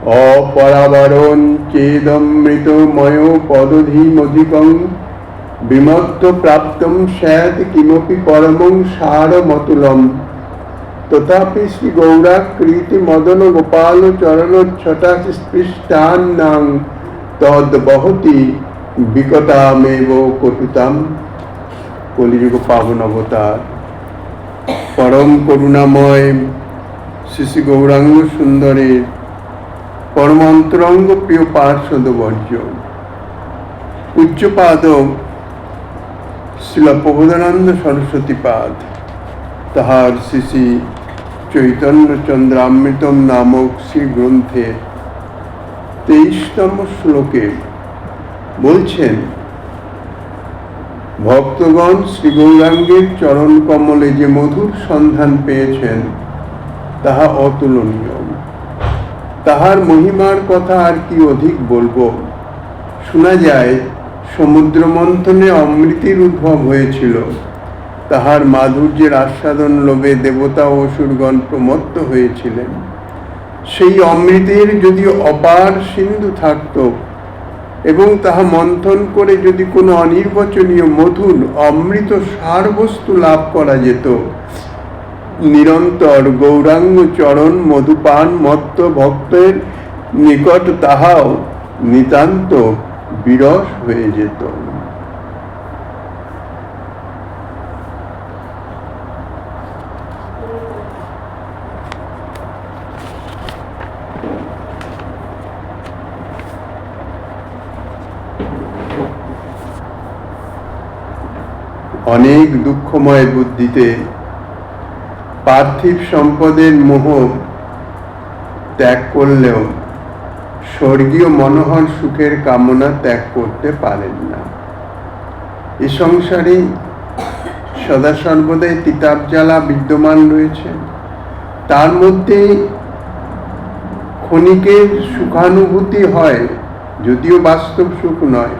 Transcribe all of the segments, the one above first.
অপরাবরণ চেদমৃতময় পদধিমধিকং বিমত্ত প্রাপ্তং স্যাৎ কিমপি পরমং সারমতুলম। তথাপি শ্রী গৌরাকৃতি মদন গোপাল চরণচ্ছটা স্পৃষ্টান্নাং তদ্বহতি বিকটামেব কটুতাম। কলিযুগ পাবন অবতার পরম করুণাময় শ্রী শ্রী গৌরাঙ্গ সুন্দরের পরম অন্তরঙ্গ প্রিয় পার্শ্বদ বর্জ্য উচ্চপাদ শ্রীল প্রবোধানন্দ সরস্বতী পাদ তাহার শ্রী শ্রী চৈতন্য চন্দ্রামৃতম নামক শ্রী গ্রন্থে 23তম শ্লোকে বলছেন, ভক্তগণ শ্রী গৌরাঙ্গের চরণ কমলে যে মধুর সন্ধান পেয়েছেন তাহা অতুলনীয়। তাহার মহিমার কথা আর কি অধিক বলবো। শোনা যায় সমুদ্র মন্থনে অমৃতের উদ্ভব হয়েছিল। তাহার মাধুর্যের আস্বাদন লোভে দেবতা ও অসুরগণ প্রমত্ত হয়েছিলেন। সেই অমৃতের যদি অপার সিন্ধু থাকত এবং তাহা মন্থন করে যদি কোনো অনির্বচনীয় মধুর অমৃত সার বস্তু লাভ করা যেত, নিরন্তর গৌরাঙ্গ চরণ মধুপান মত্ত ভক্তের নিকট তাহাও নিতান্ত বিরস হয়ে যেত। অনেক দুঃখময় বুদ্ধিতে পার্থিব সম্পদের মোহ ত্যাগ করলেও স্বর্গীয় মনোহর সুখের কামনা ত্যাগ করতে পারেন না। এ সংসারে সদা সর্বদাই তিতাব জ্বালা বিদ্যমান রয়েছে। তার মধ্যে ক্ষণিকের সুখানুভূতি হয়, যদিও বাস্তব সুখ নয়।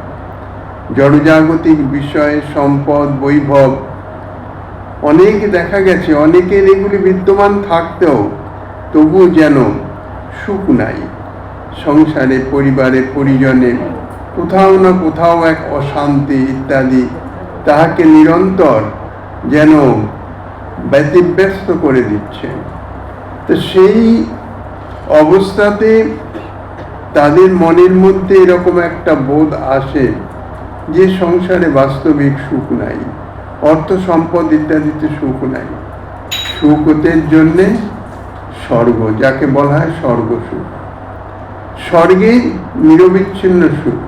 জড়জাগতিক বিষয়, সম্পদ, বৈভব অনেক দেখা গেছে, অনেকের এগুলি বিদ্যমান থাকতেও তবু যেন সুখ নাই। সংসারে, পরিবারে, পরিজনে কোথাও না কোথাও এক অশান্তি ইত্যাদি তাহাকে নিরন্তর যেন ব্যতিব্যস্ত করে দিচ্ছে। তো সেই অবস্থাতে তাদের মনের মধ্যে এরকম একটা বোধ আসে যে সংসারে বাস্তবিক সুখ নাই, অর্থ সম্পদ ইত্যাদিতে সুখ নাই। সুখের জন্যে স্বর্গ, যাকে বলা হয় স্বর্গ সুখ, স্বর্গের নিরবিচ্ছিন্ন সুখ।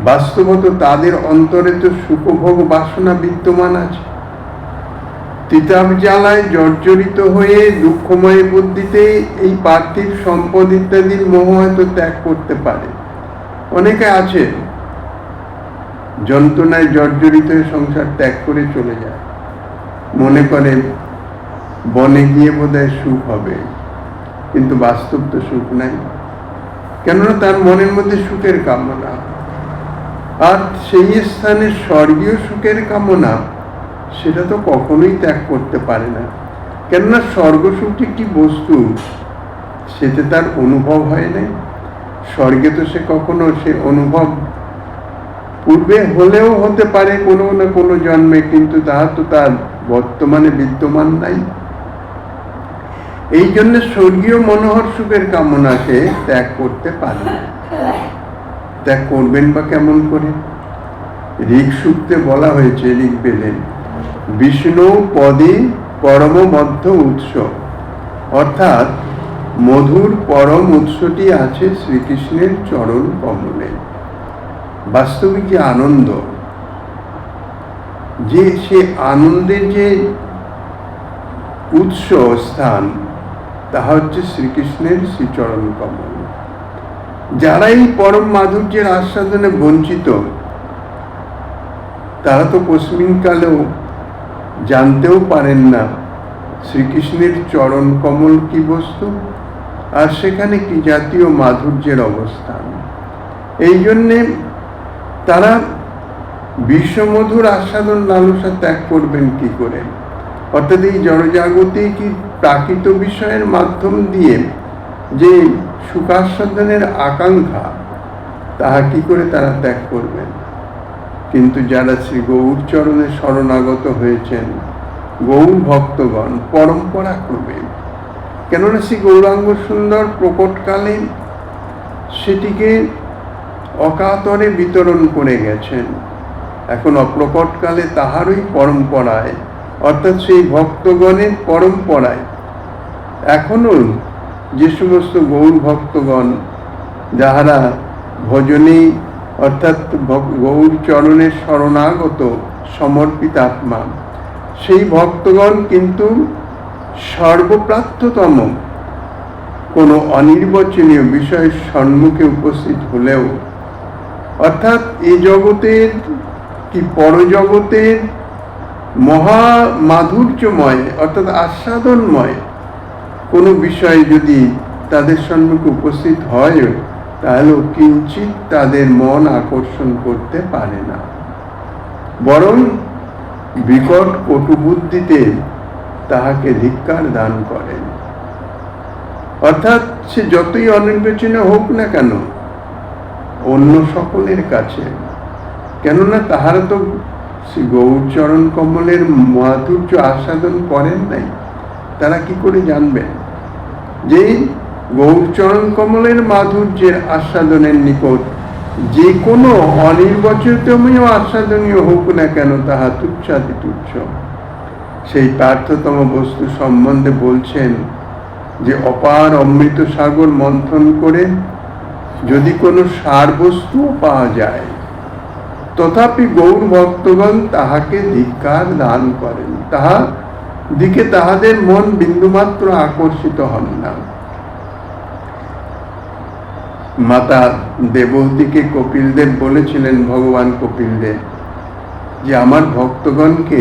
বাস্তবত তাদের অন্তরে তো সুখভোগ বাসনা বিদ্যমান আছে। তিতাব জ্বালায় জর্জরিত হয়ে দুঃখময় বুদ্ধিতে এই পার্থিব সম্পদ ইত্যাদির মোহ হয়তো ত্যাগ করতে পারে। অনেকে আছে যন্ত্রণায় জর্জরিত হয়ে সংসার ত্যাগ করে চলে যায়, মনে করে বনে গিয়ে বোধহয় সুখ হবে, কিন্তু বাস্তব তো সুখ নাই। কেননা তার মনের মধ্যে সুখের কামনা, আর সেই স্থানে স্বর্গীয় সুখের কামনা সেটা তো কখনোই ত্যাগ করতে পারে না। কেননা স্বর্গ সুখটি কি বস্তু, সেটা তার অনুভব হয় নাই। স্বর্গে তো সে কখনো সে অনুভব পূর্বে হলেও হতে পারে কোনো না কোনো জন্মে, কিন্তু তাহা তো তার বর্তমানে বিদ্যমান নাই। এই জন্য স্বর্গীয় মনোহর সুখের কামনাকে ত্যাগ করতে পারে না। ত্যাগ করবেন বা কেমন করে? ঋক সূক্তে বলা হয়েছে, ঋগ্বেদে, বিষ্ণু পদে পরম মধ্য উৎস, অর্থাৎ মধুর পরম উৎসটি আছে শ্রীকৃষ্ণের চরণ কমলে। বাস্তবিক যে আনন্দ, যে সে আনন্দের যে উৎস স্থান, তাহা হচ্ছে শ্রীকৃষ্ণের শ্রীচরণ কমল। যারা এই পরম মাধুর্যের আস্বাদনে বঞ্চিত, তারা তো কস্মিনকালেও জানতেও পারেন না শ্রীকৃষ্ণের চরণ কমল কি বস্তু, আর সেখানে কি জাতীয় মাধুর্যের অবস্থান। এই জন্যে তারা বিশ্বমধুর আস্বাদন লালসা ত্যাগ করবেন কি করে? অর্থাৎ এই জড়জাগতিক প্রাকৃত বিষয়ের মাধ্যম দিয়ে যে সুখাস্বাদনের আকাঙ্ক্ষা, তাহা কি করে তারা ত্যাগ করবেন? কিন্তু যারা শ্রী গৌরচরণে শরণাগত হয়েছেন, গৌর ভক্তগণ পরম্পরা ক্রমে, কেননা শ্রী গৌরাঙ্গ সুন্দর প্রকটকালে সেটিকে অকাতরে বিতরণ করে গেছেন। এখন অপ্রকটকালে তাহারই পরম্পরায়, অর্থাৎ সেই ভক্তগণের পরম্পরায় এখনো যে সমস্ত গৌর ভক্তগণ যাহারা ভজনে অর্থাৎ গৌর চরণের শরণাগত সমর্পিত আত্মা, সেই ভক্তগণ কিন্তু সর্বপ্রাপ্যতম কোনো অনির্বচনীয় বিষয়ের সম্মুখে উপস্থিত হলেও, অর্থাৎ এই জগতের কি পরজগতের মহা মাধুর্যময় অর্থাৎ আস্বাদনময় কোনো বিষয় যদি তাদের সম্মুখে উপস্থিত হয়, তাহলে কিঞ্চিত তাদের মন আকর্ষণ করতে পারে না, বরং বিকট কটুবুদ্ধিতে তাহাকে ধিক্কার দান করেন। অর্থাৎ সে যতই অনির্বচনীয় হোক না কেন অন্য সকলের কাছে, কেননা তাহারা তো শ্রী গৌরচরণ কমলের মাধুর্য আস্বাদন করেন নাই, তারা কি করে জানবেন যে গৌরচরণ কমলের মাধুর্যের আস্বাদনের নিকট যে কোনো অনির্বচনীয় আস্বাদনীয় হোক না কেন তাহা তুচ্ছাতি তুচ্ছ। সেই পার্থতম বস্তু সম্বন্ধে বলছেন যে অপার অমৃত সাগর মন্থন করে যদি কোনো সার বস্তু পাওয়া যায়, তথাপি গৌর ভক্তগণ তাহাকে ধিক্কার দান করেন, তাহা দিকে তাহাদের মন বিন্দুমাত্র আকর্ষিত হন না। মাতা দেবতীকে কপিলদেব বলেছিলেন, ভগবান কপিলদেব, যে আমার ভক্তগণকে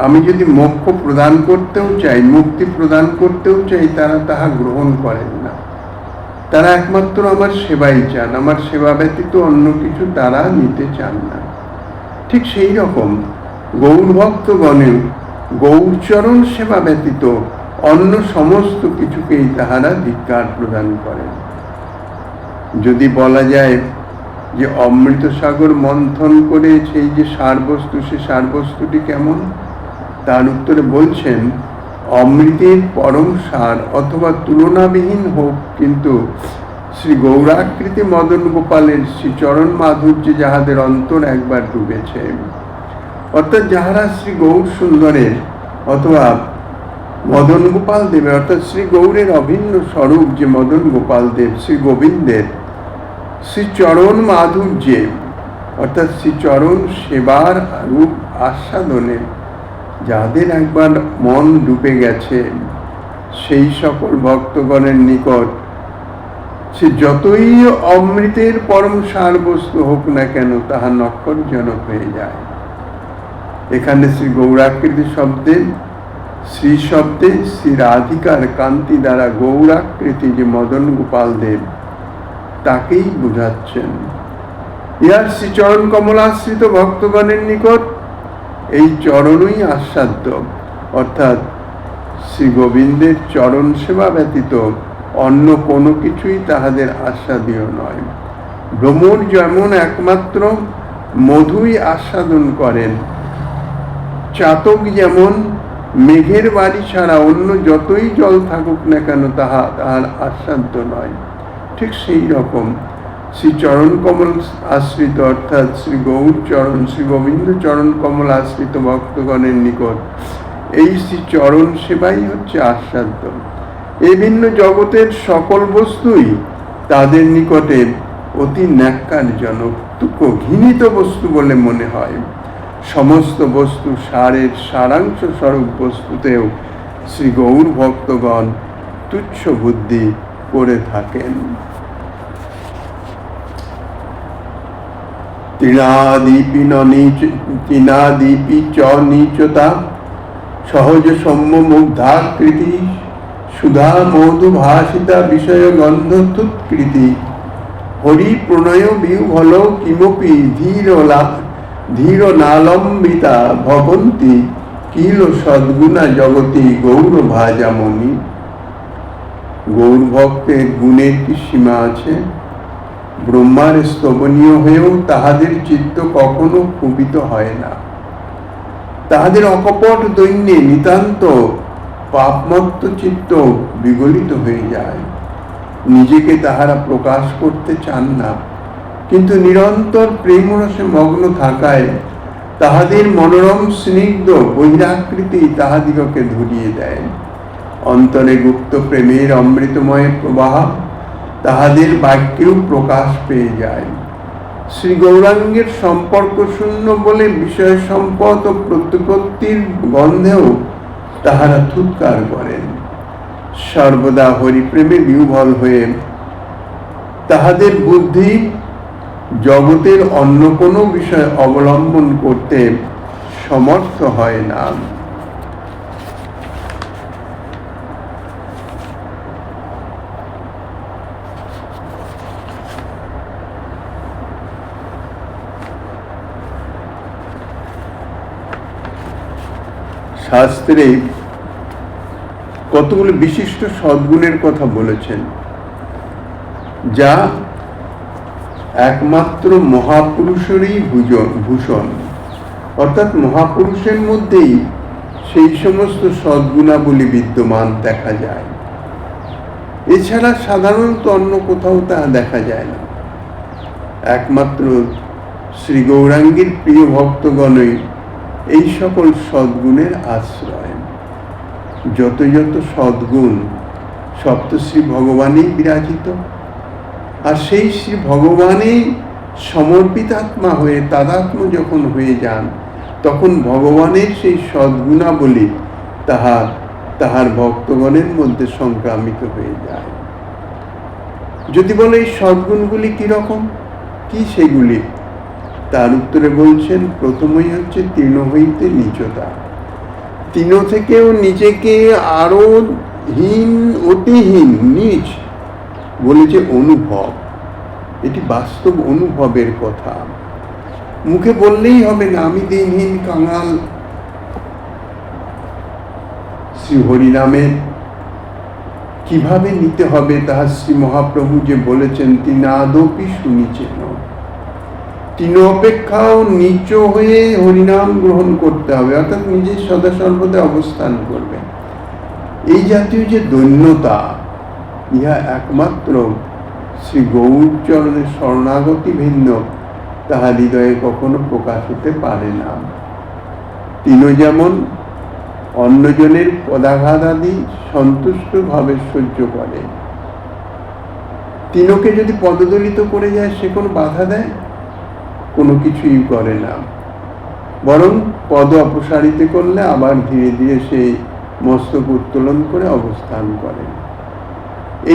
আমি যদি মোক্ষ প্রদান করতেও চাই, মুক্তি প্রদান করতেও চাই, তারা তাহা গ্রহণ করেন না। তারা একমাত্র আমার সেবাই চান, আমার সেবা ব্যতীত অন্য কিছু তারা নিতে চান না। ঠিক সেই রকম গৌর ভক্তগণেও গৌরচরণ সেবা ব্যতীত অন্য সমস্ত কিছুকেই তাহারা ধিক্কার প্রদান করেন। যদি বলা যায় যে অমৃত সাগর মন্থন করে সেই যে সারবস্তু, সে সারবস্তুটি কেমন, তার উত্তরে বলছেন অমৃতের পরম সার অথবা তুলনাবিহীন হোক, কিন্তু শ্রী গৌরাকৃতি মদন গোপালের শ্রী চরণ মাধুর্যে যাহাদের অন্তর একবার ডুবেছে, অর্থাৎ যাহারা শ্রী গৌর সুন্দরের অথবা মদন গোপাল দেবের অর্থাৎ শ্রী গৌরের অভিন্ন স্বরূপ যে মদন গোপাল দেব শ্রী গোবিন্দের শ্রী চরণ মাধুর্যে অর্থাৎ শ্রী চরণ সেবার রূপ আস্বাদনে যাদের একবার মন ডুবে গেছে, সেই সকল ভক্তগণের নিকট সে যতই অমৃতের পরম সার বস্তু হোক না কেন তাহা নক্ষরজনক হয়ে যায়। এখানে শ্রী গৌরাকৃতি শব্দে, শ্রী শব্দে শ্রী রাধিকার কান্তি দ্বারা গৌরাকৃতি যে মদন গোপাল দেব তাকেই বুঝাচ্ছেন। ইহার শ্রী চরণ কমলাশ্রিত ভক্তগণের নিকট এই চরণই আস্বাদ্য, অর্থাৎ শ্রী গোবিন্দের চরণ সেবা ব্যতীত অন্য কোনো কিছুই তাহাদের আস্বাদীয় নয়। ভ্রমর যেমন একমাত্র মধুই আস্বাদন করেন, চাতক যেমন মেঘের বাড়ি ছাড়া অন্য যতই জল থাকুক না কেন তাহার আস্বাদ্য নয়, ঠিক সেই রকম শ্রী চরণ কমল আশ্রিত অর্থাৎ শ্রী গৌর চরণ শ্রী গোবিন্দ চরণ কমল আশ্রিত ভক্তগণের নিকট এই শ্রী চরণ সেবাই হচ্ছে আস্বাদ্য। এই ভিন্ন জগতের সকল বস্তুই তাদের নিকটে অতি ন্যাক্কারজনক, তুচ্ছ ঘৃণিত বস্তু বলে মনে হয়। সমস্ত বস্তু সারের সারাংশ স্বরূপ বস্তুতেও শ্রী গৌর ভক্তগণ তুচ্ছ বুদ্ধি করে থাকেন। তৃণাদীপি চ নীচতা সহজ সৌম্য মুগ্ধাকৃতি সুধা মধু ভাসিতা বিষয় গন্ধতুৎকৃতি হরি প্রণয় বিহ্বল কিমপি ধীর নালম্বিতা ভবন্তি কিল সদ্গুণা জগতি গৌর ভাজামণি। গৌর ভক্তের গুণের কি সীমা আছে? ব্রহ্মার স্তবনীয় হয়েও তাহাদের চিত্ত কখনো ক্ষুবিত হয় না। তাহাদের অকপট দৈন্যে নিতান্ত পাপমত্ত চিত্ত বিগলিত হয়ে যায়। নিজেকে তাহারা প্রকাশ করতে চান না, কিন্তু নিরন্তর প্রেমরসে মগ্ন থাকায় তাহাদের মনোরম স্নিগ্ধ বহিরাকৃতি তাহাদিগকে ধরিয়ে দেয়। অন্তরে গুপ্ত প্রেমের অমৃতময় প্রবাহ তাহাদের বাক্যেও প্রকাশ পেয়ে যায়। শ্রী গৌরাঙ্গের সম্পর্ক শূন্য বলে বিষয় সম্পদ ও প্রতিপত্তির গন্ধেও তাহারা থুৎকার করেন। সর্বদা হরিপ্রেমে বিহ্বল হয়ে তাহাদের বুদ্ধি জগতের অন্য কোনো বিষয় অবলম্বন করতে সমর্থ হয় না। শাস্ত্রে কতগুলো বিশিষ্ট সদ্গুণের কথা বলেছেন, যা একমাত্র মহাপুরুষেরই ভূষণ, অর্থাৎ মহাপুরুষের মধ্যেই সেই সমস্ত সদ্গুণাবলী বিদ্যমান দেখা যায়। এছাড়া সাধারণত অন্য কোথাও তা দেখা যায় না। একমাত্র শ্রী গৌরাঙ্গের প্রিয় ভক্তগণই এই সকল সদ্গুণের আশ্রয়। যত যত সদ্গুণ সব তো শ্রী ভগবানই বিরাজিত, আর সেই শ্রী ভগবানই সমর্পিতাত্মা হয়ে তাদাত্ম যখন হয়ে যান, তখন ভগবানের সেই সদ্গুণাবলী তাহার ভক্তগণের মধ্যে সংক্রামিত হয়ে যায়। যদি বলে এই সদ্গুণগুলি কিরকম, কি সেগুলি, তার উত্তরে বলছেন, প্রথমেই হচ্ছে তৃণ হইতে নীচতা। তৃণ থেকেও নিজেকে আরো হীন, অতিহীন, নীচ বলেছে অনুভব। এটি বাস্তব অনুভবের কথা, মুখে বললেই হবে না আমি দিনহীন কাঙাল। শ্রী হরিনামের কিভাবে নিতে হবে তাহা শ্রী মহাপ্রভু যে বলেছেন, তৃণাদপি শুনিছেন, তৃণ অপেক্ষাও নিচ হয়ে হরিনাম গ্রহণ করতে হবে, অর্থাৎ নিজে সদা সর্বদা অবস্থান করবে। এই জাতীয় যে দৈন্যতা, ইহা একমাত্র শ্রী গৌরচরণের শরণাগতি ভিন্ন তাহার হৃদয়ে কখনো প্রকাশ হতে পারে না। তৃণ যেমন অন্যজনের পদাঘাত আদি সন্তুষ্ট ভাবে সহ্য করে, তৃণকে যদি পদদলিত করে যায় সে কোনো বাধা দেয়? কোনো কিছুই করে না, বরং পদ অপসারিত করলে আবার ধীরে ধীরে সেই মস্তক উত্তোলন করে অবস্থান করে।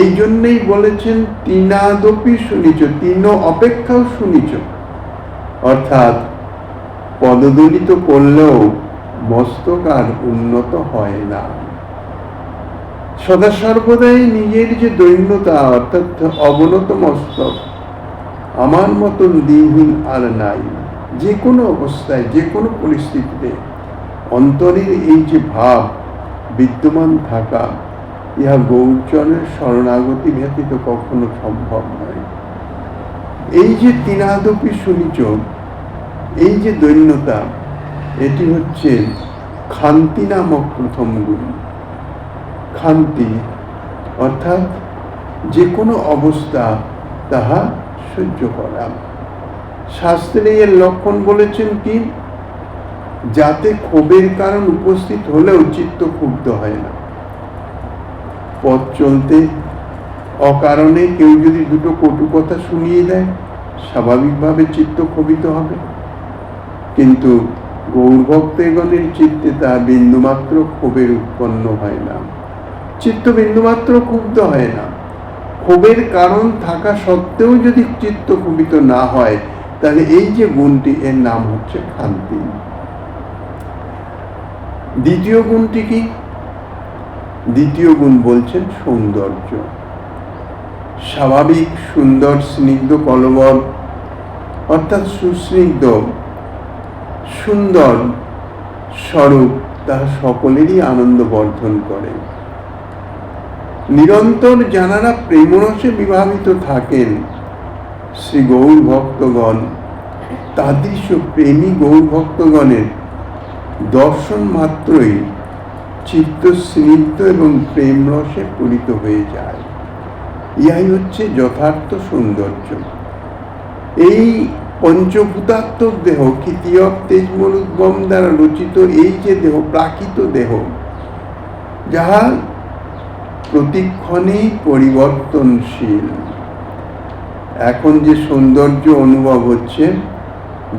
এই জন্যই বলেছেন তৃণাদপি শুনিছ, তৃণ অপেক্ষাও শুনিছ, অর্থাৎ পদদলিত করলেও মস্তক আর উন্নত হয় না। সদা সর্বদাই নিজের যে দৈন্যতা, অর্থাৎ অবনত মস্তক, আমার মতন দিনহীন আর নাই, যে কোনো অবস্থায় যে কোনো পরিস্থিতিতে অন্তরের এই যে ভাব বিদ্যমান থাকা, ইহা গৌরচরণের শরণাগতি ব্যতীত কখনো সম্ভব নয়। এই যে তৃণাদপি শুনিছ, এই যে দৈন্যতা, এটি হচ্ছে ক্ষান্তি নামক প্রথম গুণ। ক্ষান্তি অর্থাৎ যে কোনো অবস্থা তাহা সহ্য করা। শাস্ত্রে এর লক্ষণ বলেছেন কি, যাতে ক্ষোভের কারণ উপস্থিত হলেও চিত্ত ক্ষুব্ধ হয় না। পথ চলতে অকারণে কেউ যদি দুটো কটু কথা শুনিয়ে দেয়, স্বাভাবিকভাবে চিত্ত ক্ষোভিত হবে, কিন্তু গৌরভক্তগণের চিত্তে তা বিন্দুমাত্র ক্ষোভের উৎপন্ন হয় না, চিত্ত বিন্দুমাত্র ক্ষুব্ধ হয় না। ক্ষোভের কারণ থাকা সত্ত্বেও যদি চিত্ত ক্ষোভিত না হয়, তাহলে এই যে গুণটি, এর নাম হচ্ছে ক্ষান্তি। দ্বিতীয় গুণটি কি? দ্বিতীয় গুণ বলছেন সৌন্দর্য। স্বাভাবিক সুন্দর স্নিগ্ধ কলবর, অর্থাৎ সুস্নিগ্ধ সুন্দর স্বরূপ, তাহা সকলেরই আনন্দ বর্ধন করে। নিরন্তর যারা প্রেমরসে বিভাবিত থাকেন শ্রী গৌর ভক্তগণ, তাদৃশ প্রেমী গৌর ভক্তগণের দর্শন মাত্রই চিত্ত স্নিগ্ধ এবং প্রেম রসে পূরিত হয়ে যায়। ইহাই হচ্ছে যথার্থ সৌন্দর্য। এই পঞ্চভূতাত্মক দেহ, ক্ষিতীয়ক তেজমরুদ্গম দ্বারা রচিত এই যে দেহ, প্রাকৃত দেহ, যাহা প্রতিক্ষণেই পরিবর্তনশীল। এখন যে সৌন্দর্য অনুভব হচ্ছে,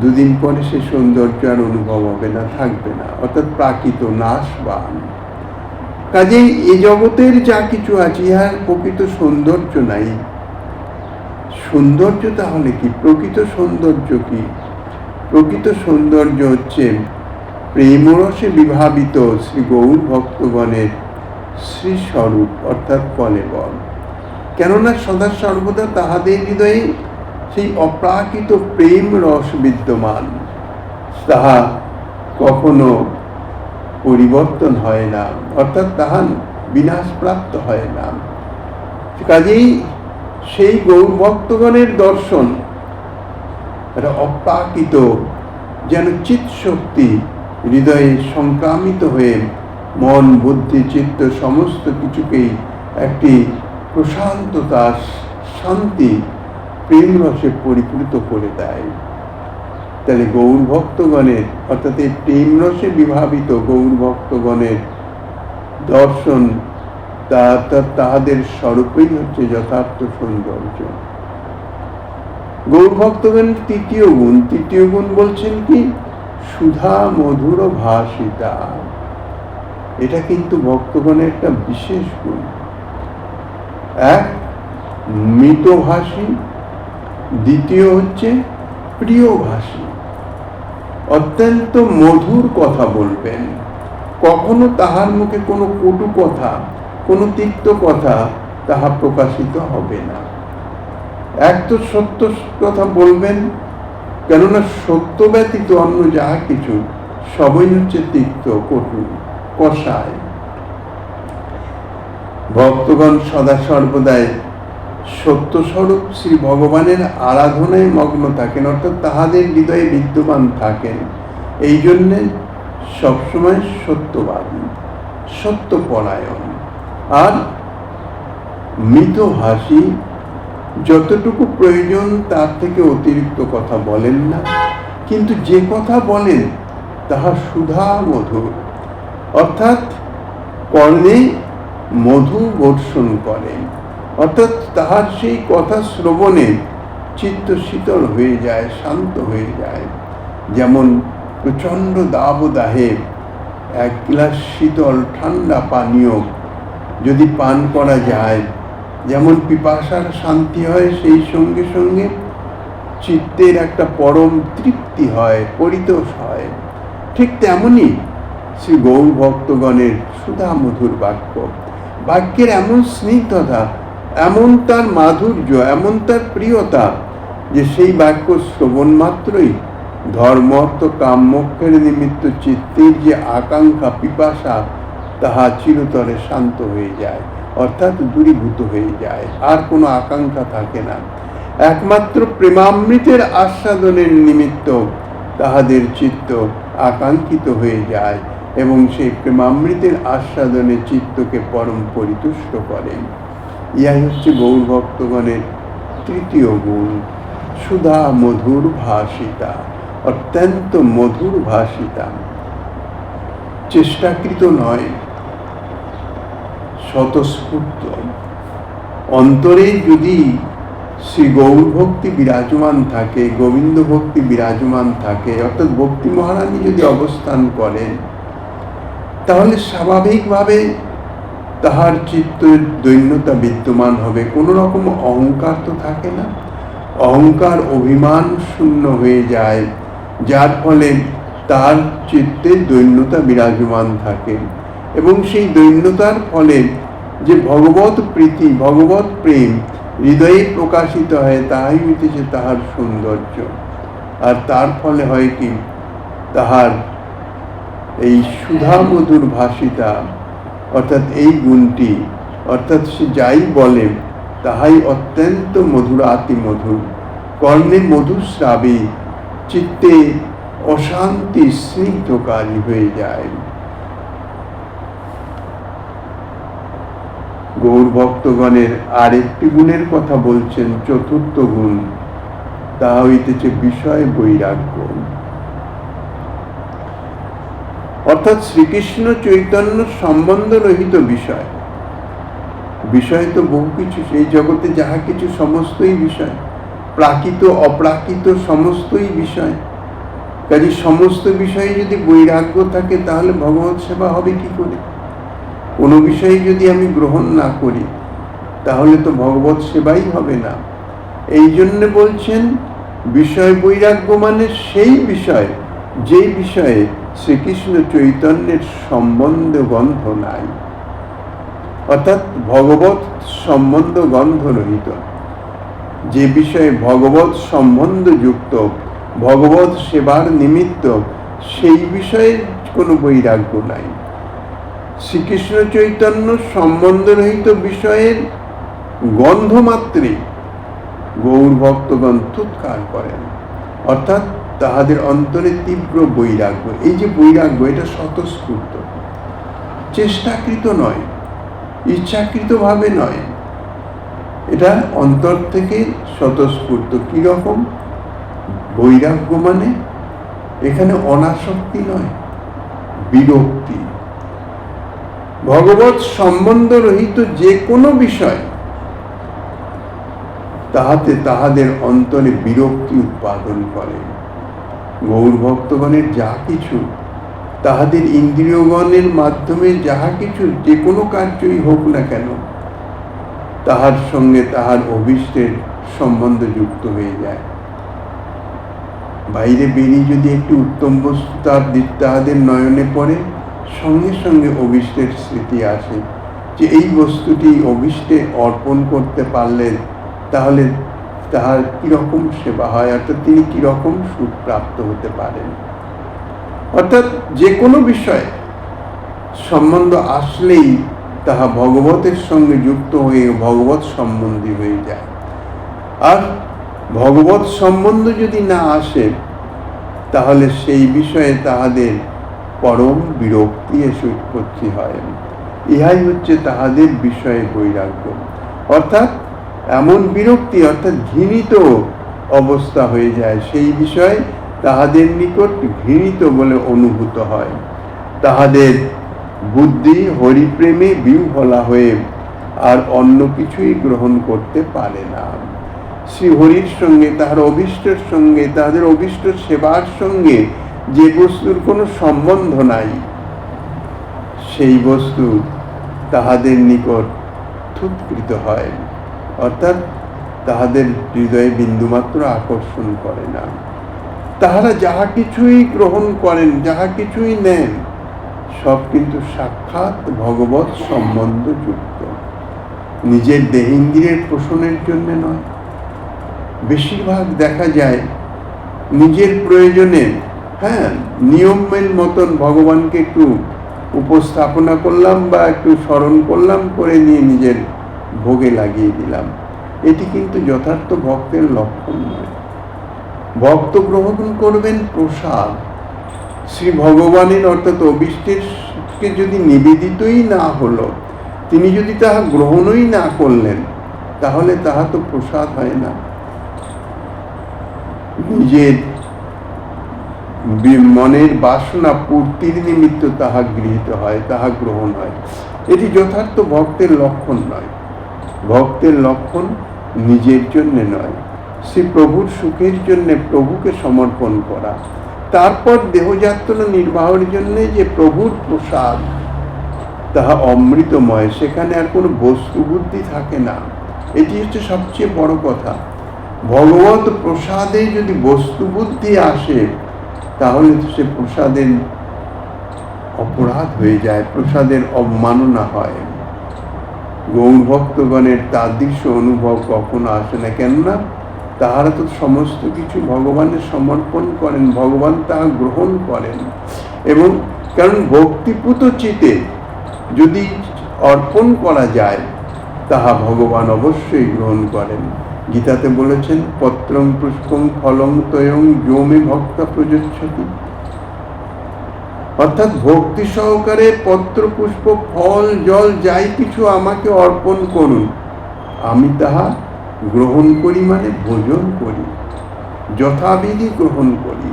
দুদিন পরে সে সৌন্দর্য আর অনুভব হবে না, থাকবে না, অর্থাৎ প্রাকৃত, নাশবান। কাজেই এই জগতের যা কিছু আছে ইহার প্রকৃত সৌন্দর্য নাই। সৌন্দর্য তাহলে কি? প্রকৃত সৌন্দর্য কি? প্রকৃত সৌন্দর্য হচ্ছে প্রেমরসে বিভাবিত শ্রী গৌর ভক্তগণের শ্রীস্বরূপ, অর্থাৎ কলেবর। কেননা সদা সর্বদা তাহাদের হৃদয়ে সেই অপ্রাকৃত প্রেম রস বিদ্যমান, তাহা কখনো পরিবর্তন হয় না, অর্থাৎ তাহা বিনাশপ্রাপ্ত হয় না। কাজেই সেই গৌর ভক্তগণের দর্শন একটা অপ্রাকৃত, যেন চিৎ শক্তি হৃদয়ে সংক্রামিত হয়ে মন, বুদ্ধি, চিত্ত সমস্ত কিছুকেই একটি প্রশান্ততা, শান্তি, প্রেম রসে পরিপূরিত করে দেয়। তাহলে গৌর ভক্তগণের, অর্থাৎ এই প্রেম রসে বিভাবিত গৌর ভক্তগণের দর্শন, তাহাদের স্বরূপই হচ্ছে যথার্থ সৌন্দর্য। গৌর ভক্তগণের তৃতীয় গুণ বলছেন কি? সুধা মধুর ভাষিতা। এটা কিন্তু ভক্তগণের একটা বিশেষ গুণ। এক, মৃতভাষী, দ্বিতীয় হচ্ছে প্রিয়ভাষী। অত্যন্ত মধুর কথা বলবেন, কখনো তাহার মুখে কোনো কটু কথা, কোনো তিক্ত কথা তাহা প্রকাশিত হবে না। এক তো সত্য কথা বলবেন, কেননা সত্য ব্যতীত অন্য যা কিছু সবই হচ্ছে তিক্ত, কটু, কষায়। ভক্তগণ সদা সর্বদাই সত্যস্বরূপ শ্রী ভগবানের আরাধনায় মগ্ন থাকেন, অর্থাৎ তাহাদের হৃদয়ে বিদ্যমান থাকেন। এই জন্যে সবসময় সত্যবাদী, সত্যপরায়ণ। আর মৃতভাষী, যতটুকু প্রয়োজন তার থেকে অতিরিক্ত কথা বলেন না, কিন্তু যে কথা বলেন তাহা সুধা মধুর, অর্থাৎ কর্ণে মধু বর্ষণ করেন, অর্থাৎ তাহার সেই কথা শ্রবণে চিত্ত শীতল হয়ে যায়, শান্ত হয়ে যায়। যেমন প্রচণ্ড দাবদাহে এক গ্লাস শীতল ঠান্ডা পানীয় যদি পান করা যায়, যেমন পিপাসার শান্তি হয়, সেই সঙ্গে সঙ্গে চিত্তের একটা পরম তৃপ্তি হয়, পরিতোষ হয়। ঠিক তেমনি শ্রী গৌর ভক্তগণের সুধা মধুর বাক্য, বাক্যের এমন স্নিগ্ধতা, এমন তার মাধুর্য, এমন তার প্রিয়তা, যে সেই বাক্য শ্রবণ মাত্রই ধর্ম, অর্থ, কাম, মোক্ষের নিমিত্ত চিত্তের যে আকাঙ্ক্ষা, পিপাসা, তাহা চিরতরে শান্ত হয়ে যায়, অর্থাৎ দূরীভূত হয়ে যায়। আর কোনো আকাঙ্ক্ষা থাকে না। একমাত্র প্রেমামৃতের আস্বাদনের নিমিত্ত তাহাদের চিত্ত আকাঙ্ক্ষিত হয়ে যায় এবং সেই প্রেমামৃতের আস্বাদনে চিত্তকে পরম পরিতুষ্ট করেন। ইহাই হচ্ছে গৌর ভক্তগণের তৃতীয় গুণ, সুধা মধুর ভাষিতা, অত্যন্ত মধুর ভাষিতা। চেষ্টাকৃত নয়, স্বতঃস্ফূর্ত। অন্তরে যদি শ্রী গৌর ভক্তি বিরাজমান থাকে, গোবিন্দ ভক্তি বিরাজমান থাকে, অর্থাৎ ভক্তি মহারানী যদি অবস্থান করেন, তাহলে স্বাভাবিকভাবে তাহার চিত্তের দৈন্যতা বিদ্যমান হবে। কোনো রকম অহংকার তো থাকে না, অহংকার, অভিমান শূন্য হয়ে যায়, যার ফলে তার চিত্তে দৈন্যতা বিরাজমান থাকে। এবং সেই দৈন্যতার ফলে যে ভগবত প্রীতি, ভগবত প্রেম হৃদয়ে প্রকাশিত হয়, তাহাই হইতেছে তাহার সৌন্দর্য। আর তার ফলে হয় কি, তাহার এই সুধা মধুর ভাষিতা, অর্থাৎ এই গুণটি অর্থাৎ সে যাই বলে তাহাই অত্যন্ত মধুরাতি মধুর, কর্ণে মধুস্রাবে, চিত্তে অশান্তি স্নিগ্ধকারী হয়ে যায়। গৌর ভক্তগণের আরেকটি গুণের কথা বলছেন, চতুর্থ গুণ, তাহা হইতেছে বিষয় বৈরাগ্য। অর্থাৎ শ্রীকৃষ্ণ চৈতন্য সম্বন্ধ রহিত বিষয়। বিষয় তো বহু কিছু, এই জগতে যাহা কিছু সমস্তই বিষয়, প্রাকৃত অপ্রাকৃত সমস্তই বিষয়। কাজে সমস্ত বিষয়ে যদি বৈরাগ্য থাকে তাহলে ভগবৎ সেবা হবে কি করে? কোনো বিষয়ে যদি আমি গ্রহণ না করি তাহলে তো ভগবৎ সেবাই হবে না। এই জন্য বলছেন বিষয় বৈরাগ্য মানে সেই বিষয় যে বিষয়ে শ্রীকৃষ্ণ চৈতন্যের সম্বন্ধ গন্ধ নাই, অর্থাৎ ভগবৎ সম্বন্ধ গন্ধ রহিত। যে বিষয়ে ভগবৎ সম্বন্ধ যুক্ত, ভগবৎ সেবার নিমিত্ত, সেই বিষয়ে কোনো বৈরাগ্য নাই। শ্রীকৃষ্ণ চৈতন্য সম্বন্ধ রহিত বিষয়ের গন্ধ মাত্রে গৌর ভক্তগণ তুৎকার করেন, অর্থাৎ তাহাদের অন্তরে তীব্র বৈরাগ্য। এই যে বৈরাগ্য, এটা স্বতঃস্ফূর্ত, চেষ্টাকৃত নয়, ইচ্ছাকৃত ভাবে নয়, এটা অন্তর থেকে স্বতঃস্ফূর্ত। কিরকম বৈরাগ্য মানে? এখানে অনাসক্তি নয়, বিরক্তি। ভগবৎ সম্বন্ধ রহিত যে কোনো বিষয় তাহাতে তাহাদের অন্তরে বিরক্তি উৎপাদন করে। গৌর ভক্তগণের যা কিছু, তাহাদের ইন্দ্রিয়গণের মাধ্যমে যাহা কিছু, যে কোনো কার্যই হোক না কেন, তাহার সঙ্গে তাহার অভীষ্টের সম্বন্ধ যুক্ত হয়ে যায়। বাইরে বেরিয়ে যদি একটি উত্তম বস্তু তাহাদের নয়নে পড়ে, সঙ্গে সঙ্গে অভীষ্টের স্মৃতি আসে যে এই বস্তুটি অভীষ্টে অর্পণ করতে পারলেন তাহলে তাহার কিরকম সেবা হয়, অর্থাৎ তিনি কিরকম সুখ প্রাপ্ত হতে পারেন। অর্থাৎ যে কোনো বিষয় সম্বন্ধ আসলেই তাহা ভগবতের সঙ্গে যুক্ত হয়ে ভগবৎ সম্বন্ধী হয়ে যায়। আর ভগবৎ সম্বন্ধ যদি না আসে তাহলে সেই বিষয়ে তাহাদের পরম বিরক্তি এসে উৎপত্তি হয়। ইহাই হচ্ছে তাহাদের বিষয়ে বৈরাগ্য, অর্থাৎ এমন বিরক্তি, অর্থাৎ ঘৃণিত অবস্থা হয়ে যায়। সেই বিষয় তাহাদের নিকট ঘৃণিত বলে অনুভূত হয়। তাহাদের বুদ্ধি হরিপ্রেমে বিহ্বলা হয়ে আর অন্য কিছুই গ্রহণ করতে পারে না। শ্রী হরির সঙ্গে, তাহার অভীষ্টের সঙ্গে, তাহাদের অভীষ্ট সেবার সঙ্গে যে বস্তুর কোনো সম্বন্ধ নাই, সেই বস্তু তাহাদের নিকট থুৎকৃত হয়, অর্থাৎ তাহাদের হৃদয়ে বিন্দুমাত্র আকর্ষণ করে না। তাহারা যাহা কিছুই গ্রহণ করেন, যাহা কিছুই নেন, সব কিন্তু সাক্ষাৎ ভগবৎ সম্বন্ধ যুক্ত, নিজের দেহেন্দ্রিয়ের পোষণের জন্য নয়। বেশিরভাগ দেখা যায় নিজের প্রয়োজনে, নিয়মের মতন ভগবানকে একটু উপস্থাপনা করলাম বা একটু স্মরণ করলাম, করে নিয়ে নিজের ভোগে লাগিয়ে দিলাম। এটি কিন্তু যথার্থ ভক্তের লক্ষণ নয়। ভক্ত গ্রহণ করবেন প্রসাদ, শ্রী ভগবানের অর্থাৎ অভীষ্টেরকে যদি নিবেদিতই না হলো, তিনি যদি তাহা গ্রহণই না করলেন, তাহলে তাহা তো প্রসাদ হয় না। নিজের মনের বাসনা পূর্তির নিমিত্ত তাহা গৃহীত হয়, তাহা গ্রহণ হয়। এটি যথার্থ ভক্তের লক্ষণ নয়। ভক্তের লক্ষণ নিজের জন্য নয়, শ্রী প্রভুর সুখের জন্য প্রভুকে সমর্পণ করা, তারপর দেহযাত্রা নির্বাহের জন্য যে প্রভুর প্রসাদ, তাহা অমৃতময়, সেখানে আর কোনো বস্তু বুদ্ধি থাকে না। এটি হচ্ছে সবচেয়ে বড় কথা। ভগবত প্রসাদে যদি বস্তু বুদ্ধি আসে তাহলে তো সে প্রসাদের অপরাধ হয়ে যায়, প্রসাদের অবমাননা হয়। গৌর ভক্তগণের তাদৃশ অনুভব কখনো আসে না, কেননা তাহারা তো সমস্ত কিছু ভগবানের সমর্পণ করেন, ভগবান তাহা গ্রহণ করেন। এবং কারণ ভক্তিপূত চিতে যদি অর্পণ করা যায় তাহা ভগবান অবশ্যই গ্রহণ করেন। গীতাতে বলেছেন, পত্রং পুষ্পং ফলং তয়ং যো মে ভক্তা প্রযচ্ছতি। অর্থাৎ ভক্তি সহকারে পত্র পুষ্প ফল জল যাই কিছু আমাকে অর্পণ করুন, আমি তাহা গ্রহণ করি, মানে ভোজন করি, যথাবিধি গ্রহণ করি,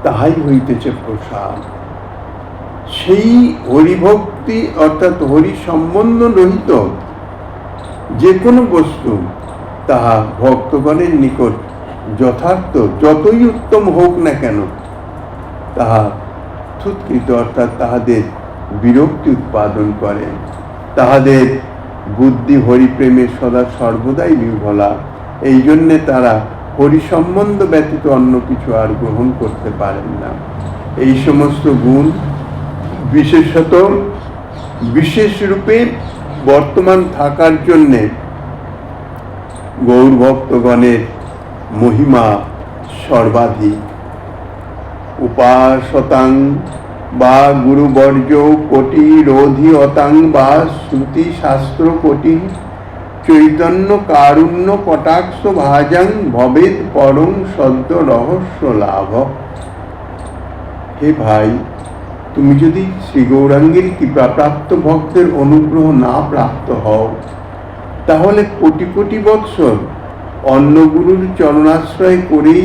তাহাই হইতেছে প্রসাদ। সেই হরিভক্তি অর্থাৎ হরি সম্বন্ধ রহিত যে কোনো বস্তু তাহা ভক্তগণের নিকট যথার্থ যতই উত্তম হোক না কেন তাহা থুৎকৃত, অর্থাৎ তাহাদের বিরক্তি উৎপাদন করে, তাহাদের বুদ্ধি হরিপ্রেমে সদা সর্বদাই বিহ্বলা। এই জন্যে তারা হরি সম্বন্ধ ব্যতীত অন্য কিছু আর গ্রহণ করতে পারেন না। এই সমস্ত গুণ বিশেষত বিশেষ রূপে বর্তমান থাকার জন্যে গৌর ভক্তগণের মহিমা সর্বাধিক। উপাসতাং বা গুরুবর্য কোটি রোধি অতাং বা শ্রুতি শাস্ত্র কোটি চৈতন্য কারুণ্য কটাক্ষ ভাজাং ভবেদ পরং সদ্য রহস্য লাভ। হে ভাই, তুমি যদি শ্রী গৌরাঙ্গের কৃপাপ্রাপ্ত ভক্তের অনুগ্রহ না প্রাপ্ত হও, তাহলে কোটি কোটি বৎসর অন্য গুরুর চরণাশ্রয় করেই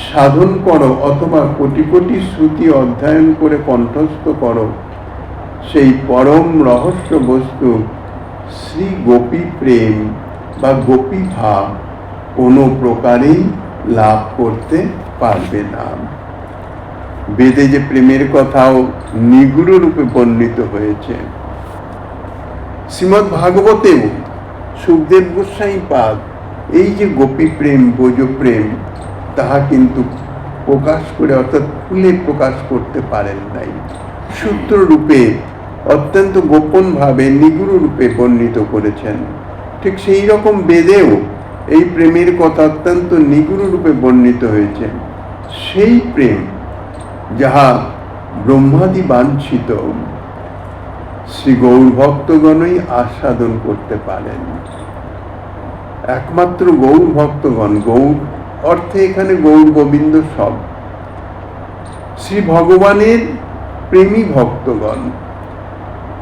সাধন করো, অথবা কোটি কোটি শ্রুতি অধ্যয়ন করে কণ্ঠস্থ করো, সেই পরম রহস্য বস্তু শ্রী গোপী প্রেম বা গোপী ভাব কোনো প্রকারেই লাভ করতে পারবে না। বেদে যে প্রেমের কথাও নিগুড় রূপে বর্ণিত হয়েছে, শ্রীমদ্ ভাগবতেও সুখদেব গোস্বামী পাদ এই যে গোপী প্রেম বোজ প্রেম তাহা কিন্তু প্রকাশ করে অর্থাৎ খুলে প্রকাশ করতে পারেন নাই, সূত্র রূপে অত্যন্ত গোপন ভাবে নিগুড় রূপে বর্ণিত করেছেন। ঠিক সেই রকম বেদেও এই প্রেমের কথা অত্যন্ত নিগুড় রূপে বর্ণিত হয়েছে। সেই প্রেম যাহা ব্রহ্মাদি বাঞ্ছিত শ্রী গৌর ভক্তগণই আস্বাদন করতে পারেন। একমাত্র গৌর ভক্তগণ, গৌর অর্থে এখানে গৌর গোবিন্দ সব, শ্রী ভগবানের প্রেমী ভক্তগণ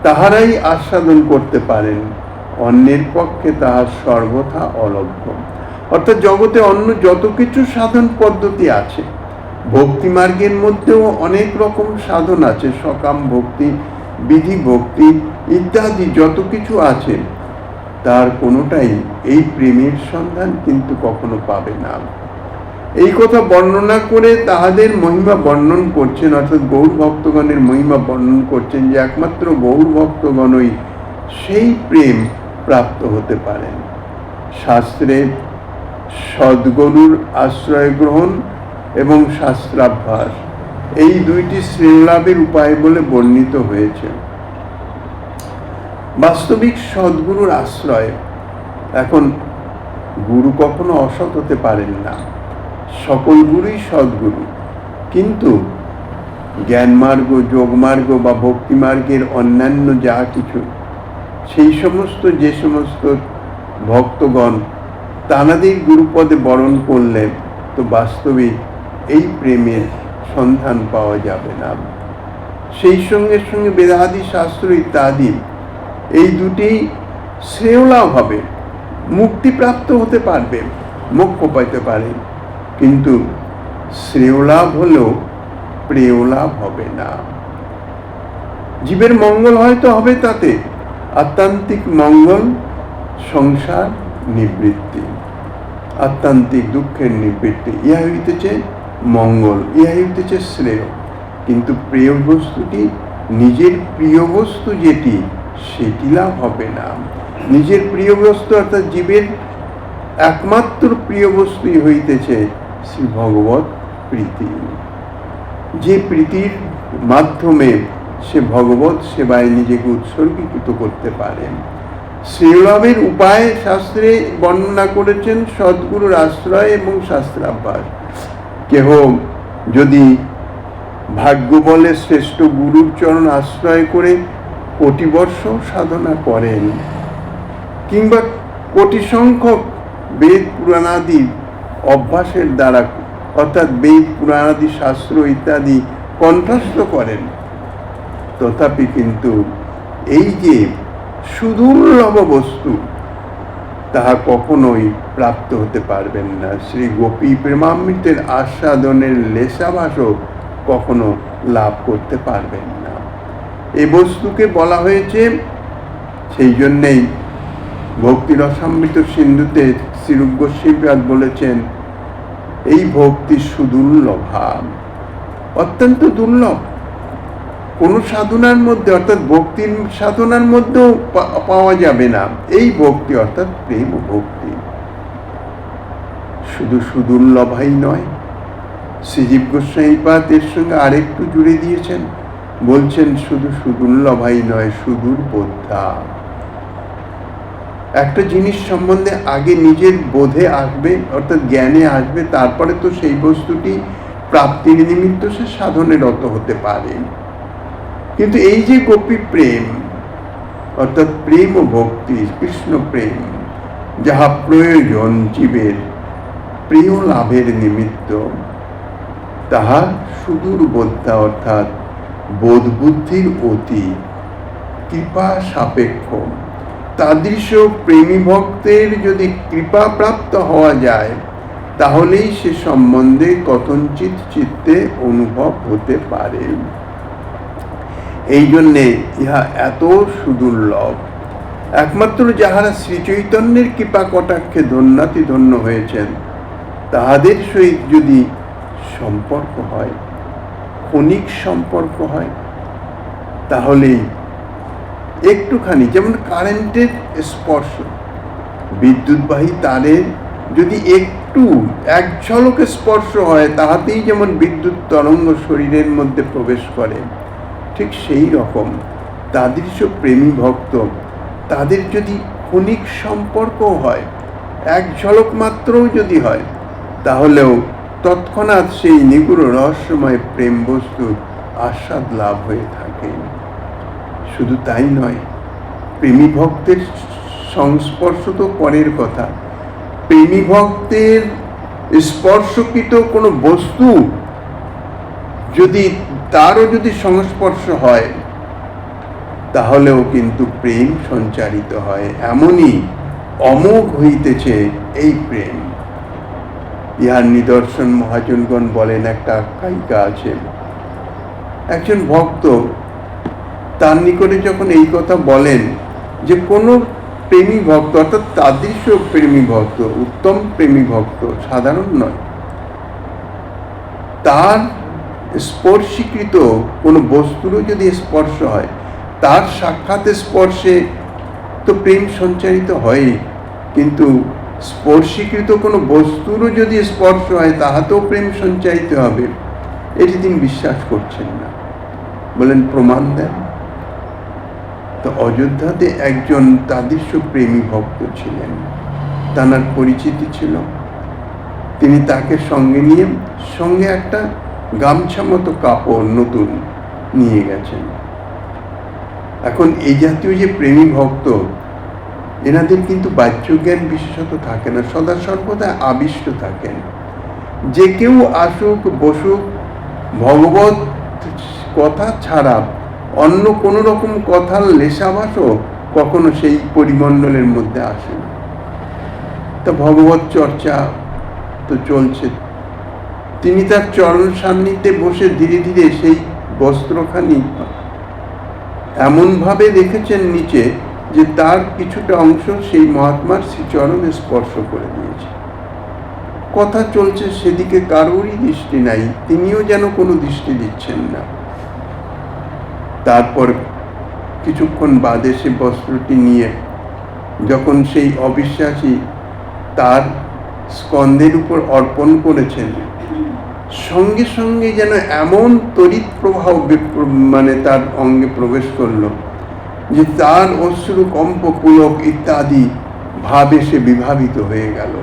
তাহারাই আস্বাদন করতে পারেন, অন্যের পক্ষে তাহার সর্বথা অলভ্য। অর্থাৎ জগতে অন্য যত কিছু সাধন পদ্ধতি আছে, ভক্তি মার্গের মধ্যেও অনেক রকম সাধন আছে, সকাম ভক্তি, বিধি ভক্তি ইত্যাদি যত কিছু আছে, তার কোনোটাই এই প্রেমের সন্ধান কিন্তু কখনো পাবে না। এই কথা বর্ণনা করে তাহাদের মহিমা বর্ণন করছেন, অর্থাৎ গৌর ভক্তগণের মহিমা বর্ণন করছেন যে একমাত্র গৌর ভক্তগণই সেই প্রেম প্রাপ্ত হতে পারেন। শাস্ত্রে সদ্গুরুর আশ্রয় গ্রহণ এবং শাস্ত্রাভ্যাস এই দুইটি শ্রেণীলাভের উপায় বলে বর্ণিত হয়েছে। বাস্তবিক সদ্গুরুর আশ্রয়, এখন গুরু কখনো অসৎ হতে পারেন না, সকল গুরুই সদ্গুরু, কিন্তু জ্ঞানমার্গ, যোগমার্গ বা ভক্তিমার্গের অন্যান্য যা কিছু, সেই সমস্ত যে সমস্ত ভক্তগণ তানাদের গুরুপদে বরণ করলে তো বাস্তবিক এই প্রেমের সন্ধান পাওয়া যাবে না। সেই সঙ্গে সঙ্গে বেদাদি শাস্ত্র ইত্যাদি এই দুটি শ্রেয় লাভ হবে, মুক্তিপ্রাপ্ত হতে পারবে, মোক্ষ পাইতে পারে, কিন্তু শ্রেয় লাভ হলেও প্রেয় লাভ হবে না। জীবের মঙ্গল হয়তো হবে তাতে, আত্মান্তিক মঙ্গল সংসার নিবৃত্তি, আত্মান্তিক দুঃখের নিবৃত্তি, ইহা হইতেছে মঙ্গল, ইহা হইতেছে শ্রেয়। কিন্তু প্রিয় বস্তুটি, নিজের প্রিয় বস্তু যেটি, সেটি লাভ হবে না। নিজের প্রিয় বস্তু অর্থাৎ জীবের একমাত্র প্রিয় বস্তুই হইতেছে শ্রী ভগবত প্রীতি, যে প্রীতির মাধ্যমে সে ভগবত সেবায় নিজেকে উৎসর্গীকৃত করতে পারেন। শ্রেয়লাভের উপায় শাস্ত্রে বর্ণনা করেছেন সদ্গুরুর আশ্রয় এবং শাস্ত্রাভ্যাস। কেহ যদি ভাগ্য বলে শ্রেষ্ঠ গুরুর চরণ আশ্রয় করে কোটি বর্ষ সাধনা করেন, কিংবা কোটি সংখ্যক বেদ পুরাণাদি অভ্যাসের দ্বারা, অর্থাৎ বেদ পুরাণাদি শাস্ত্র ইত্যাদি কণ্ঠস্থ করেন, তথাপি কিন্তু এই যে সুদুর্লভ বস্তু, তাহা কখনোই প্রাপ্ত হতে পারবেন না। শ্রী গোপী প্রেমামৃতের আস্বাদনের লেশাভাসও কখনো লাভ করতে পারবেন না। এই বস্তুকে বলা হয়েছে, সেই জন্যেই ভক্তি রসামৃত সিন্ধুতে শ্রীরূপ গোস্বামীপাদ বলেছেন, এই ভক্তি সুদুর্লভা, অত্যন্ত দুর্লভ। কোন সাধনার মধ্যে, অর্থাৎ ভক্তির সাধনার মধ্যেও পাওয়া যাবে না এই ভক্তি, অর্থাৎ প্রেম ভক্তি। শুধু সুদুর্লভাই নয়, শ্রীজীব গোস্বামীপাদ এর সঙ্গে আরেকটু জুড়ে দিয়েছেন, বলছেন শুধু সুদুর্লভাই নয়, সুদূর বোদ্ধা। একটা জিনিস সম্বন্ধে আগে নিজের বোধে আসবে, অর্থাৎ জ্ঞানে আসবে, তারপরে তো সেই বস্তুটি প্রাপ্তির নিমিত্ত সে সাধনে রত হতে পারে। কিন্তু এই যে গোপী প্রেম, অর্থাৎ প্রেম ও ভক্তি, কৃষ্ণ প্রেম, যাহা প্রয়োজন জীবের প্রিয় লাভের নিমিত্ত, তাহা সুদূর বোদ্ধা, অর্থাৎ বোধ বুদ্ধির অতি, কৃপা সাপেক্ষ। তাদৃশ প্রেমী ভক্তের যদি কৃপা প্রাপ্ত হওয়া যায়, তাহলেই সে সম্বন্ধে কথঞ্চিত চিত্তে অনুভব হতে পারে। এই জন্যে ইহা এত সুদুর্লভ। একমাত্র যাহারা শ্রীচৈতন্যের কৃপা কটাক্ষে ধন্যাতি ধন্য হয়েছেন, তাহাদের সহিত যদি সম্পর্ক হয়, ক্ষণিক সম্পর্ক হয়, তাহলেই একটুখানি, যেমন কারেন্টের স্পর্শ, বিদ্যুৎবাহী তারের যদি একটু এক ঝলক স্পর্শ হয়, তাহাতেই যেমন বিদ্যুৎ তরঙ্গ শরীরের মধ্যে প্রবেশ করে, ঠিক সেই রকম তাদৃশ প্রেমী ভক্ত, তাদের যদি ক্ষণিক সম্পর্ক হয়, এক ঝলক মাত্রও যদি হয়, তাহলেও তৎক্ষণাৎ সেই নিগুড় রহস্যময় প্রেম বস্তুর আস্বাদ লাভ হয়ে থাকে। শুধু তাই নয়, প্রেমী ভক্তের সংস্পর্শ তো পরের কথা, প্রেমী ভক্তের স্পর্শকৃত কোনো বস্তু যদি তারও যদি সংস্পর্শ হয়, তাহলেও কিন্তু প্রেম সঞ্চারিত হয়। এমনই অমোঘ হইতেছে এই প্রেম। ইহার নিদর্শন মহাজনগণ বলেন। একটা আখ্যায়িকা আছে, একজন ভক্ত তার নিকটে যখন এই কথা বলেন যে কোনো প্রেমী ভক্ত, অর্থাৎ তাদৃশ প্রেমী ভক্ত, উত্তম প্রেমী ভক্ত, সাধারণ নয়, তার স্পর্শীকৃত কোনো বস্তুরও যদি স্পর্শ হয়, তার সাক্ষাৎ স্পর্শে তো প্রেম সঞ্চারিত হয়ই, কিন্তু স্পর্শীকৃত কোনো বস্তুরও যদি স্পর্শ হয়, তাহাতেও প্রেম সঞ্চারিত হবে, এটি তিনি বিশ্বাস করছেন না। বলেন প্রমাণ দেন। তো অযোধ্যাতে একজন তাদৃশ প্রেমী ভক্ত ছিলেন, তার পরিচিতি ছিল। তিনি তাকে সঙ্গে নিয়ে, সঙ্গে একটা গামছা মতো কাপড় নতুন নিয়ে গেছেন। এখন এই জাতীয় যে প্রেমী ভক্ত, এনাদের কিন্তু বাহ্যজ্ঞান বিশেষত থাকে না, সদা সর্বদা আবিষ্ট থাকেন। যে কেউ আসুক বসুক, ভগবত কথা ছাড়া অন্য কোন রকম কথার লেশাভাসও কখনো সেই পরিমণ্ডলের মধ্যে আসে না। তা ভগবত চর্চা তো চলছে। তিনি তার চরণ সান্নিধ্যে বসে ধীরে ধীরে সেই বস্ত্রখানি এমনভাবে রেখেছেন নিচে যে তার কিছুটা অংশ সেই মহাত্মার শ্রীচরণে স্পর্শ করে দিয়েছে। কথা চলছে, সেদিকে কারোরই দৃষ্টি নাই, তিনিও যেন কোনো দৃষ্টি দিচ্ছেন না। তারপর কিছুক্ষণ বাদে সে বস্ত্রটি নিয়ে যখন সেই অবিশ্বাসী তার স্কন্ধের উপর অর্পণ করেছেন, সঙ্গে সঙ্গে যেন এমন তড়িৎ প্রবাহ তার অঙ্গে প্রবেশ করল যে তার অশ্রু কম্প পুলক ইত্যাদি ভাবে সে বিভাবিত হয়ে গেল।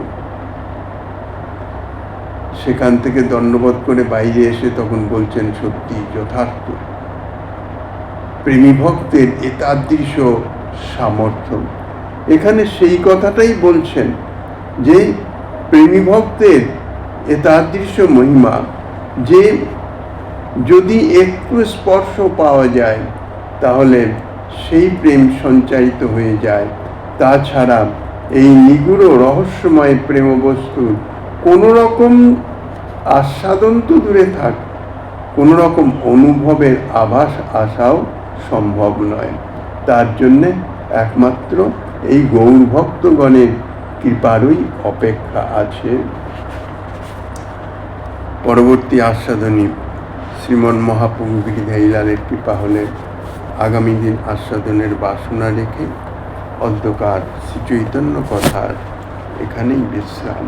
সেখান থেকে দণ্ডবোধ করে বাইরে এসে তখন বলছেন, সত্যি যথার্থ। প্রেমী ভক্তের এতাদৃশ সামর্থ্য। এখানে সেই কথাটাই বলছেন যে প্রেমী ভক্তের এতাদৃশ মহিমা, যে যদি একটু স্পর্শ পাওয়া যায় তাহলে সেই প্রেম সঞ্চারিত হয়ে যায়। তাছাড়া এই নিগুড় রহস্যময় প্রেম বস্তুর কোনো রকম আস্বাদন তো দূরে থাক, কোনো রকম অনুভবের আভাস আসাও সম্ভব নয়। তার জন্যে একমাত্র এই গৌর ভক্তগণের কৃপারই অপেক্ষা আছে। পরবর্তী আস্বাদনী শ্রীমন মহাপ্রভু গিরিধারীলালের কৃপা হলে আগামী দিন আস্বাদনের বাসনা রেখে অধ্যকার শ্রীচৈতন্য কথার এখানেই বিশ্রাম।